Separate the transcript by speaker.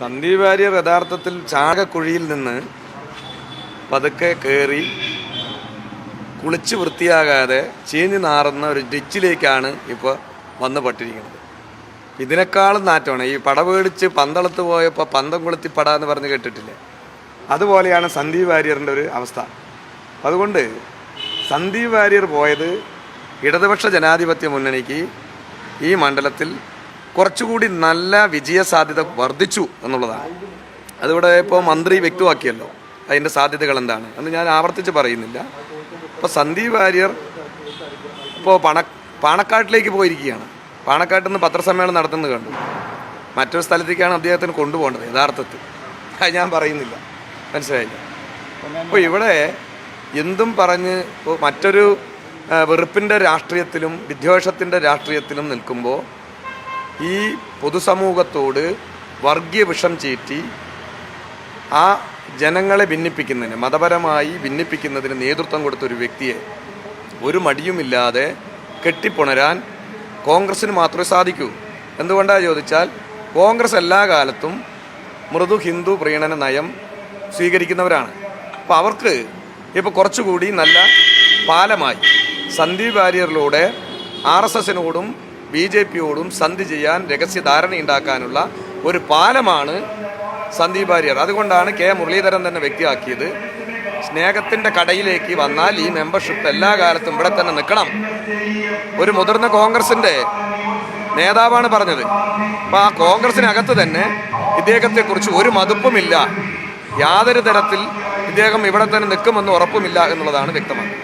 Speaker 1: സന്ദീപ് വാര്യർ യഥാർത്ഥത്തിൽ ചാകക്കുഴിയിൽ നിന്ന് പതുക്കെ കയറി കുളിച്ച് വൃത്തിയാകാതെ ചീഞ്ഞു നാറുന്ന ഒരു ഡിച്ചിലേക്കാണ് ഇപ്പോൾ വന്ന് പെട്ടിരിക്കുന്നത്. ഇതിനേക്കാളും നാറ്റമാണ് ഈ പട പേടിച്ച് പന്തളത്ത് പോയപ്പോൾ പന്തം കൊളുത്തി പട എന്ന് പറഞ്ഞ് കേട്ടിട്ടില്ലേ, അതുപോലെയാണ് സന്ദീപ് വാര്യറിൻ്റെ ഒരു അവസ്ഥ. അതുകൊണ്ട് സന്ദീപ് വാര്യർ പോയത് ഇടതുപക്ഷ ജനാധിപത്യ മുന്നണിക്ക് ഈ മണ്ഡലത്തിൽ കുറച്ചുകൂടി നല്ല വിജയസാധ്യത വർദ്ധിച്ചു എന്നുള്ളതാണ്. അതിവിടെ ഇപ്പോൾ മന്ത്രി വ്യക്തമാക്കിയല്ലോ അതിൻ്റെ സാധ്യതകൾ എന്താണ് എന്ന് ഞാൻ ആവർത്തിച്ച് പറയുന്നില്ല. ഇപ്പോൾ സന്ദീപ് വാര്യർ ഇപ്പോൾ പാണക്കാട്ടിലേക്ക് പോയിരിക്കുകയാണ്. പാണക്കാട്ടിൽ നിന്ന് പത്രസമ്മേളനം നടത്തുന്നത് കണ്ടു. മറ്റൊരു സ്ഥലത്തേക്കാണ് അദ്ദേഹത്തിന് കൊണ്ടുപോകേണ്ടത് യഥാർത്ഥത്തിൽ. അത് ഞാൻ പറയുന്നില്ല, മനസ്സിലായില്ല. അപ്പോൾ ഇവിടെ എന്തും പറഞ്ഞ് മറ്റൊരു വെറുപ്പിൻ്റെ രാഷ്ട്രീയത്തിലും വിദ്വേഷത്തിൻ്റെ രാഷ്ട്രീയത്തിലും നിൽക്കുമ്പോൾ ഈ പൊതുസമൂഹത്തോട് വർഗീയ വിഷം ചീറ്റി ആ ജനങ്ങളെ ഭിന്നിപ്പിക്കുന്നതിന്, മതപരമായി ഭിന്നിപ്പിക്കുന്നതിന് നേതൃത്വം കൊടുത്തൊരു വ്യക്തിയെ ഒരു മടിയുമില്ലാതെ കെട്ടിപ്പുണരാൻ കോൺഗ്രസ്സിന് മാത്രമേ സാധിക്കൂ. എന്തുകൊണ്ടാണ് ചോദിച്ചാൽ കോൺഗ്രസ് എല്ലാ കാലത്തും മൃദു ഹിന്ദു പ്രീണന നയം സ്വീകരിക്കുന്നവരാണ്. അപ്പോൾ അവർക്ക് ഇപ്പോൾ കുറച്ചുകൂടി നല്ല പാലമായി സന്ദീപ് വാര്യറിലൂടെ RSSനോടും BJPയോടും സന്ധി ചെയ്യാൻ രഹസ്യധാരണയുണ്ടാക്കാനുള്ള ഒരു പാലമാണ് സന്ദീപ് വാര്യർ. അതുകൊണ്ടാണ് K മുരളീധരൻ തന്നെ വ്യക്തിയാക്കിയത്, സ്നേഹത്തിൻ്റെ കടയിലേക്ക് വന്നാൽ ഈ മെമ്പർഷിപ്പ് എല്ലാ കാലത്തും ഇവിടെ തന്നെ നിൽക്കണം. ഒരു മുതിർന്ന കോൺഗ്രസിൻ്റെ നേതാവാണ് പറഞ്ഞത്. അപ്പോൾ ആ കോൺഗ്രസിനകത്ത് തന്നെ ഇദ്ദേഹത്തെക്കുറിച്ച് ഒരു മതിപ്പുമില്ല, യാതൊരു തരത്തിൽ ഇദ്ദേഹം ഇവിടെ തന്നെ നിൽക്കുമെന്ന് ഉറപ്പുമില്ല എന്നുള്ളതാണ് വ്യക്തമാക്കുന്നത്.